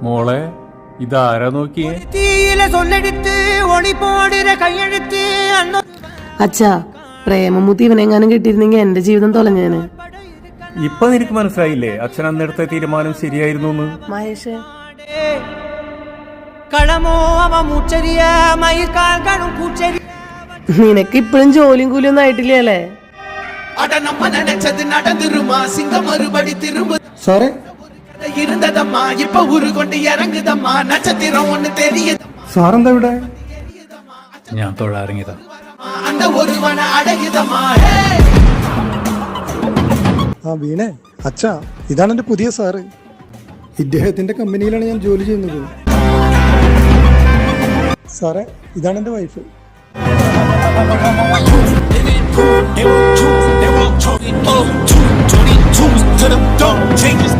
മോളെ ഇതാരാ നോക്കിയേ? അച്ഛാ, പ്രേമമുത്തി ഇവനെങ്ങാനും കിട്ടിയിരുന്നെങ്കിൽ എന്റെ ജീവിതം തൊലഞ്ഞേനെ. ഇപ്പൊ നിനക്ക് മനസ്സിലായില്ലേ അച്ഛൻ അന്നെടുത്ത തീരുമാനം ശരിയായിരുന്നു എന്ന്? മഹേഷ്, നിനക്ക് ഇപ്പഴും ജോലിയും കൂലിയൊന്നും ആയിട്ടില്ലേ? സാറേ, സാറെന്താ ഇവിടെ? ഞാൻ തൊഴാറിങ്ങിയതാ. ആ വീണേ, അച്ഛാ ഇതാണ് എന്റെ പുതിയ സാറ്. ഇദ്ദേഹത്തിന്റെ കമ്പനിയിലാണ് ഞാൻ ജോലി ചെയ്യുന്നത്. സാറേ, ഇതാണ് എന്റെ wife. They were all 22 to them dumb changes.